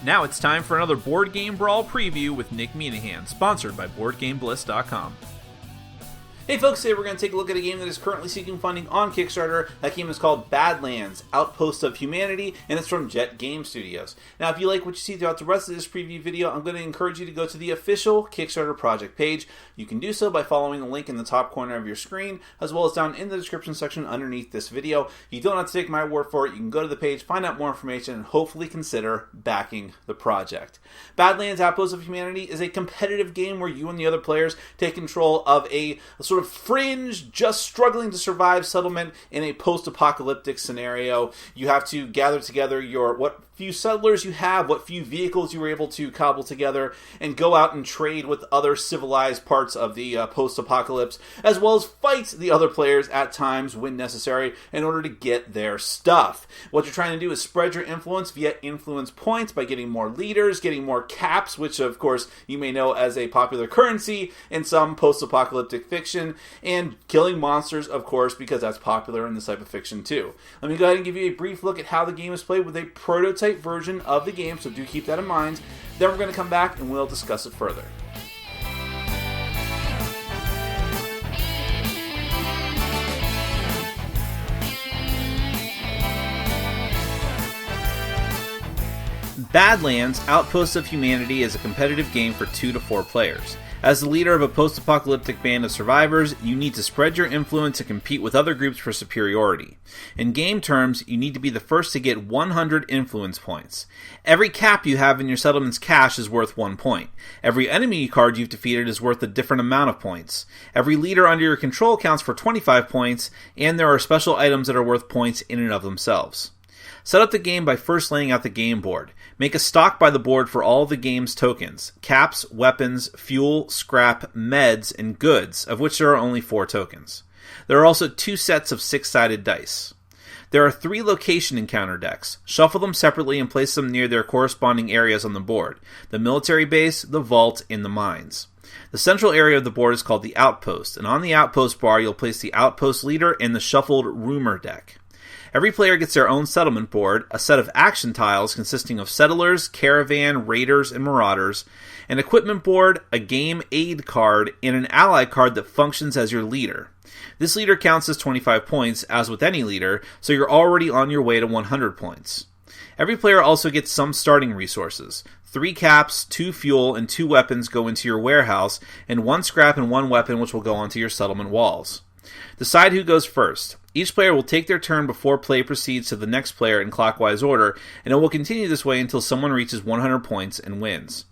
Now it's time for another Board Game Brawl preview with Nick Meanahan, sponsored by BoardGameBliss.com. Hey folks, today we're going to take a look at a game that is currently seeking funding on Kickstarter. That game is called Badlands, Outpost of Humanity, and it's from Jet Game Studios. Now, if you like what you see throughout the rest of this preview video, I'm going to encourage you to go to the official Kickstarter project page. You can do so by following the link in the top corner of your screen, as well as down in the description section underneath this video. You don't have to take my word for it. You can go to the page, find out more information, and hopefully consider backing the project. Badlands, Outpost of Humanity is a competitive game where you and the other players take control of a sort of fringe, just struggling to survive settlement in a post-apocalyptic scenario. You have to gather together what few settlers you have, what few vehicles you were able to cobble together, and go out and trade with other civilized parts of the post-apocalypse, as well as fight the other players at times when necessary in order to get their stuff. What you're trying to do is spread your influence via influence points by getting more leaders, getting more caps, which of course you may know as a popular currency in some post-apocalyptic fiction, and killing monsters, of course, because that's popular in this type of fiction too. Let me go ahead and give you a brief look at how the game is played with a prototype version of the game, so do keep that in mind. Then we're going to come back and we'll discuss it further. Badlands, Outpost of Humanity is a competitive game for 2 to 4 players. As the leader of a post-apocalyptic band of survivors, you need to spread your influence and compete with other groups for superiority. In game terms, you need to be the first to get 100 influence points. Every cap you have in your settlement's cache is worth 1 point. Every enemy card you've defeated is worth a different amount of points. Every leader under your control counts for 25 points, and there are special items that are worth points in and of themselves. Set up the game by first laying out the game board. Make a stock by the board for all of the game's tokens: caps, weapons, fuel, scrap, meds, and goods, of which there are only 4 tokens. There are also 2 sets of 6-sided dice. There are 3 location encounter decks. Shuffle them separately and place them near their corresponding areas on the board: the military base, the vault, and the mines. The central area of the board is called the Outpost, and on the Outpost bar you'll place the Outpost leader and the shuffled rumor deck. Every player gets their own settlement board, a set of action tiles consisting of settlers, caravan, raiders, and marauders, an equipment board, a game aid card, and an ally card that functions as your leader. This leader counts as 25 points, as with any leader, so you're already on your way to 100 points. Every player also gets some starting resources. 3 caps, 2 fuel, and 2 weapons go into your warehouse, and 1 scrap and 1 weapon which will go onto your settlement walls. Decide who goes first. Each player will take their turn before play proceeds to the next player in clockwise order, and it will continue this way until someone reaches 100 points and wins.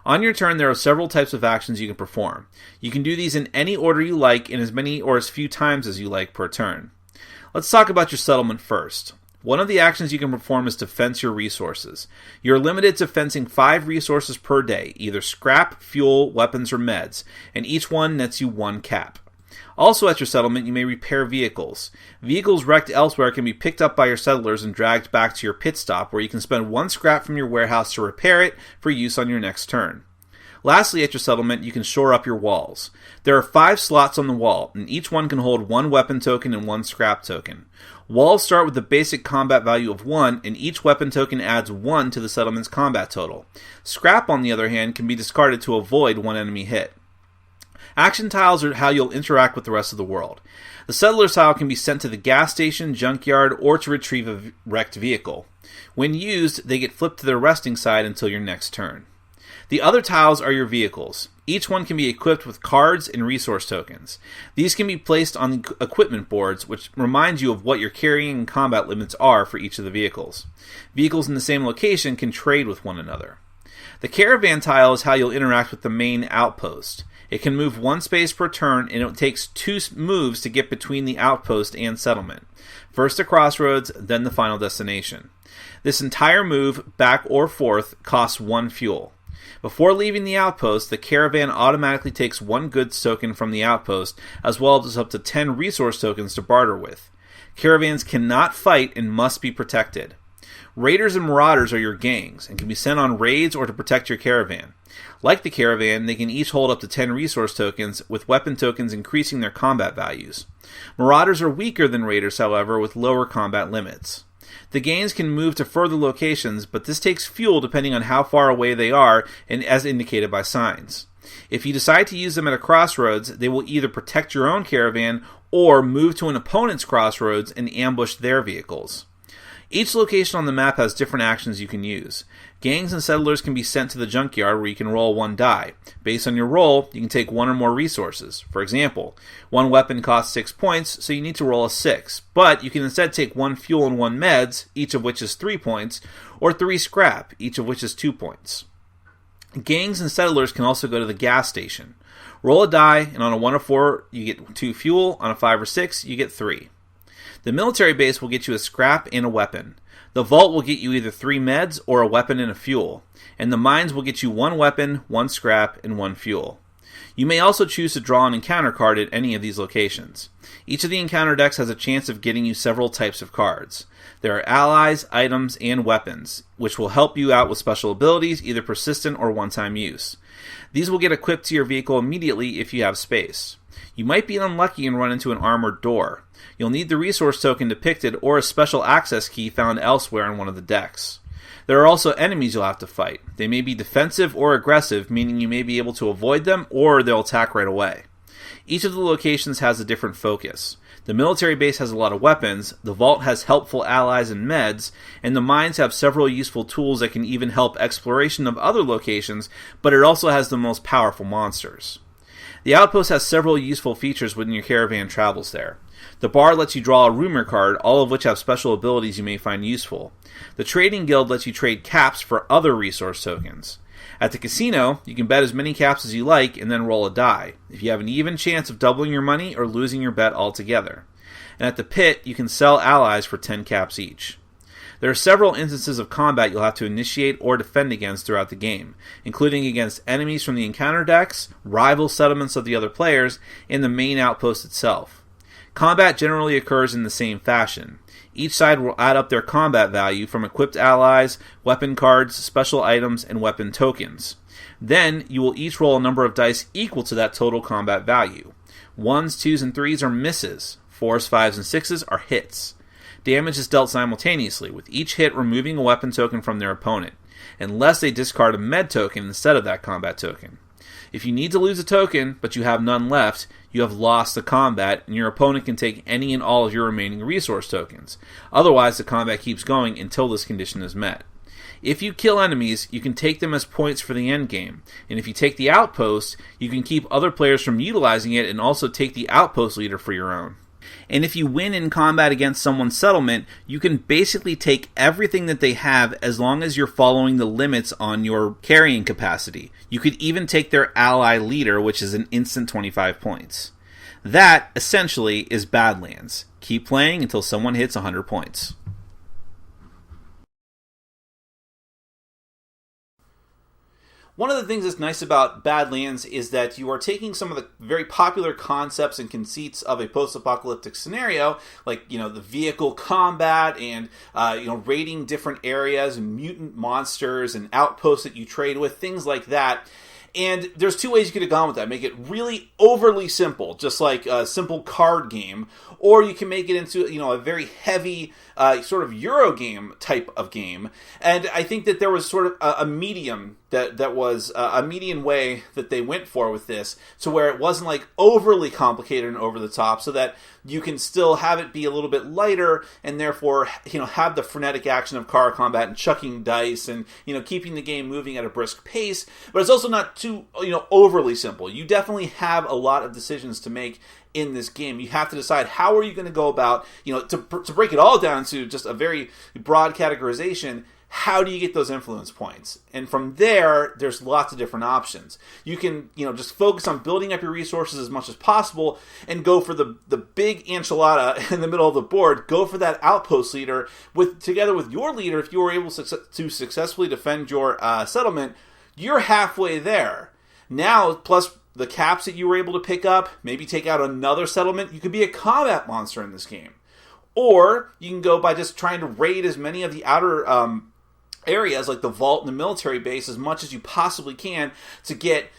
On your turn, there are several types of actions you can perform. You can do these in any order you like, in as many or as few times as you like per turn. Let's talk about your settlement first. One of the actions you can perform is to fence your resources. You're limited to fencing 5 resources per day, either scrap, fuel, weapons, or meds, and each one nets you 1 cap. Also at your settlement, you may repair vehicles. Vehicles wrecked elsewhere can be picked up by your settlers and dragged back to your pit stop, where you can spend 1 scrap from your warehouse to repair it for use on your next turn. Lastly, at your settlement, you can shore up your walls. There are 5 slots on the wall, and each one can hold 1 weapon token and 1 scrap token. Walls start with the basic combat value of 1, and each weapon token adds 1 to the settlement's combat total. Scrap, on the other hand, can be discarded to avoid 1 enemy hit. Action tiles are how you'll interact with the rest of the world. The settler tile can be sent to the gas station, junkyard, or to retrieve a wrecked vehicle. When used, they get flipped to their resting side until your next turn. The other tiles are your vehicles. Each one can be equipped with cards and resource tokens. These can be placed on the equipment boards, which reminds you of what your carrying and combat limits are for each of the vehicles. Vehicles in the same location can trade with one another. The Caravan Tile is how you'll interact with the main outpost. It can move 1 space per turn, and it takes 2 moves to get between the outpost and settlement. First the crossroads, then the final destination. This entire move, back or forth, costs 1 fuel. Before leaving the outpost, the caravan automatically takes 1 goods token from the outpost, as well as up to 10 resource tokens to barter with. Caravans cannot fight and must be protected. Raiders and Marauders are your gangs, and can be sent on raids or to protect your caravan. Like the caravan, they can each hold up to 10 resource tokens, with weapon tokens increasing their combat values. Marauders are weaker than Raiders, however, with lower combat limits. The gains can move to further locations, but this takes fuel depending on how far away they are and as indicated by signs. If you decide to use them at a crossroads, they will either protect your own caravan or move to an opponent's crossroads and ambush their vehicles. Each location on the map has different actions you can use. Gangs and settlers can be sent to the junkyard where you can roll 1 die. Based on your roll, you can take 1 or more resources. For example, 1 weapon costs 6 points, so you need to roll a 6. But you can instead take 1 fuel and 1 meds, each of which is 3 points, or 3 scrap, each of which is 2 points. Gangs and settlers can also go to the gas station. Roll a die, and on a 1 or 4, you get 2 fuel. On a 5 or 6, you get 3. The military base will get you a scrap and a weapon. The vault will get you either 3 meds or a weapon and a fuel. And the mines will get you 1 weapon, 1 scrap, and 1 fuel. You may also choose to draw an encounter card at any of these locations. Each of the encounter decks has a chance of getting you several types of cards. There are allies, items, and weapons, which will help you out with special abilities, either persistent or one-time use. These will get equipped to your vehicle immediately if you have space. You might be unlucky and run into an armored door. You'll need the resource token depicted or a special access key found elsewhere in one of the decks. There are also enemies you'll have to fight. They may be defensive or aggressive, meaning you may be able to avoid them or they'll attack right away. Each of the locations has a different focus. The military base has a lot of weapons, the vault has helpful allies and meds, and the mines have several useful tools that can even help exploration of other locations, but it also has the most powerful monsters. The Outpost has several useful features when your caravan travels there. The bar lets you draw a rumor card, all of which have special abilities you may find useful. The Trading Guild lets you trade caps for other resource tokens. At the casino, you can bet as many caps as you like and then roll a die, if you have an even chance of doubling your money or losing your bet altogether. And at the pit, you can sell allies for 10 caps each. There are several instances of combat you'll have to initiate or defend against throughout the game, including against enemies from the encounter decks, rival settlements of the other players, and the main outpost itself. Combat generally occurs in the same fashion. Each side will add up their combat value from equipped allies, weapon cards, special items, and weapon tokens. Then, you will each roll a number of dice equal to that total combat value. 1s, 2s, and 3s are misses. 4s, 5s, and 6s are hits. Damage is dealt simultaneously, with each hit removing a weapon token from their opponent, unless they discard a med token instead of that combat token. If you need to lose a token, but you have none left, you have lost the combat, and your opponent can take any and all of your remaining resource tokens. Otherwise, the combat keeps going until this condition is met. If you kill enemies, you can take them as points for the endgame, and if you take the outpost, you can keep other players from utilizing it and also take the outpost leader for your own. And if you win in combat against someone's settlement, you can basically take everything that they have as long as you're following the limits on your carrying capacity. You could even take their ally leader, which is an instant 25 points. That, essentially, is Badlands. Keep playing until someone hits 100 points. One of the things that's nice about Badlands is that you are taking some of the very popular concepts and conceits of a post-apocalyptic scenario, like, the vehicle combat and, raiding different areas and mutant monsters and outposts that you trade with, things like that. And there's 2 ways you could have gone with that. Make it really overly simple, just like a simple card game, or you can make it into, a very heavy sort of Eurogame type of game. And I think that there was sort of a medium that was a median way that they went for with this, to where it wasn't like overly complicated and over the top, so that you can still have it be a little bit lighter and therefore, have the frenetic action of car combat and chucking dice and, keeping the game moving at a brisk pace. But it's also not too, overly simple. You definitely have a lot of decisions to make in this game. You have to decide how are you going to go about, to break it all down to just a very broad categorization. How do you get those influence points? And from there, there's lots of different options. You can, just focus on building up your resources as much as possible and go for the big enchilada in the middle of the board. Go for that outpost leader together with your leader. If you were able to successfully defend your settlement, you're halfway there. Now, plus the caps that you were able to pick up, maybe take out another settlement. You could be a combat monster in this game. Or you can go by just trying to raid as many of the outer areas like the vault and the military base as much as you possibly can to get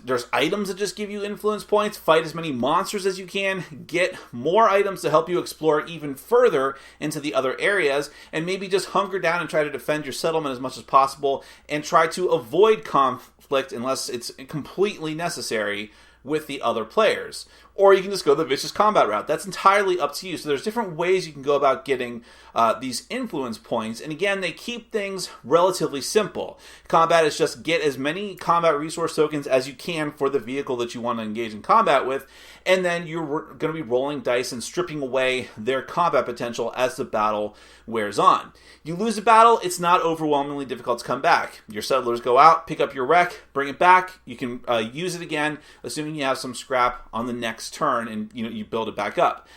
there's items that just give you influence points. Fight as many monsters as you can, get more items to help you explore even further into the other areas, and maybe just hunker down and try to defend your settlement as much as possible and try to avoid conflict unless it's completely necessary with the other players. Or you can just go the vicious combat route. That's entirely up to you. So there's different ways you can go about getting these influence points. And again, they keep things relatively simple. Combat is just get as many combat resource tokens as you can for the vehicle that you want to engage in combat with. And then you're going to be rolling dice and stripping away their combat potential as the battle wears on. You lose a battle, it's not overwhelmingly difficult to come back. Your settlers go out, pick up your wreck, bring it back. You can use it again, assuming you have some scrap on the next turn, and you build it back up.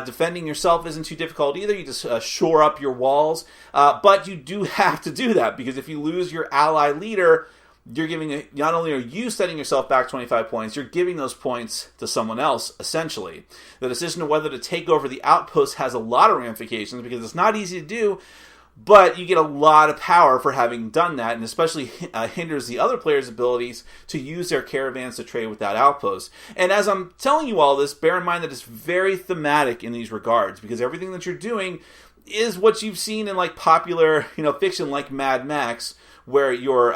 Defending yourself isn't too difficult either. You just shore up your walls, but you do have to do that, because if you lose your ally leader, you're giving not only are you setting yourself back 25 points, you're giving those points to someone else, essentially. The decision of whether to take over the outpost has a lot of ramifications, because it's not easy to do, but you get a lot of power for having done that, and especially hinders the other players' abilities to use their caravans to trade with that outpost. And as I'm telling you all this, bear in mind that it's very thematic in these regards, because everything that you're doing is what you've seen in like popular fiction like Mad Max, where you're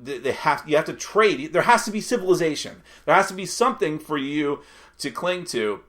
you have to trade. There has to be civilization. There has to be something for you to cling to.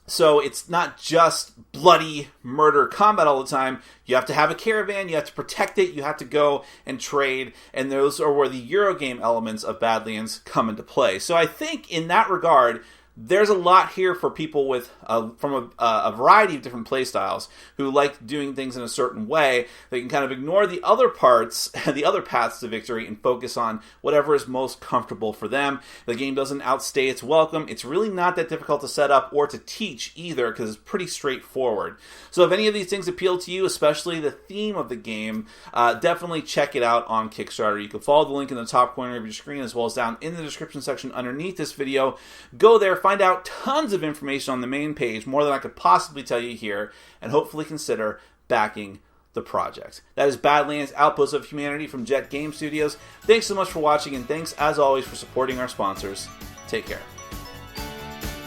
So it's not just bloody murder combat all the time. You have to have a caravan, you have to protect it, you have to go and trade, and those are where the Eurogame elements of Badlands come into play. So I think in that regard, there's a lot here for people with from a variety of different playstyles who like doing things in a certain way. They can kind of ignore the other parts, the other paths to victory, and focus on whatever is most comfortable for them. The game doesn't outstay its welcome. It's really not that difficult to set up or to teach either, because it's pretty straightforward. So if any of these things appeal to you, especially the theme of the game, definitely check it out on Kickstarter. You can follow the link in the top corner of your screen, as well as down in the description section underneath this video. Go there, find out tons of information on the main page, more than I could possibly tell you here, and hopefully consider backing the project. That is Badlands, Outpost of Humanity from Jet Game Studios. Thanks so much for watching, and thanks as always for supporting our sponsors. Take care.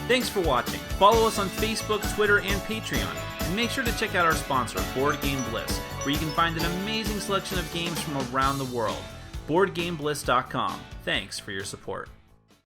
Thanks for watching. Follow us on Facebook, Twitter, and Patreon. And make sure to check out our sponsor, Board Game Bliss, where you can find an amazing selection of games from around the world. BoardGameBliss.com. Thanks for your support.